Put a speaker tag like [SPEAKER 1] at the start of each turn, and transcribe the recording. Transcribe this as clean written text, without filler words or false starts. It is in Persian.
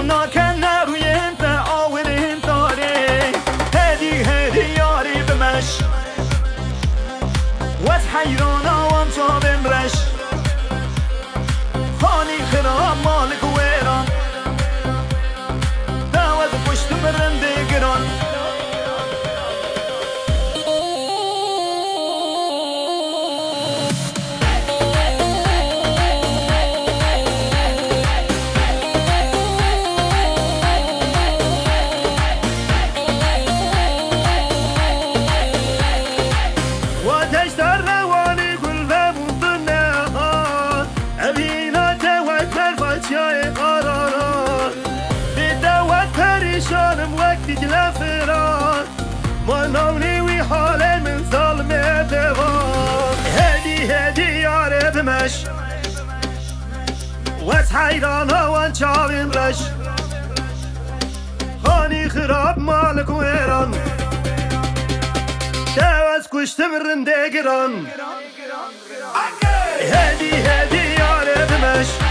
[SPEAKER 1] وانا كان روی انت آور انتاري هدي ياري بمش وات حيرانا وانتا بمرش خاني خراب مالك ويران داود پشت مرنده گران لفرات ما نوني وحالي من ظلمة دوام هدي ياري بمش وات حيرانا وان شابين رش خاني خراب مالك ويران داوز كشت مرن ديگران هدي ياري بمش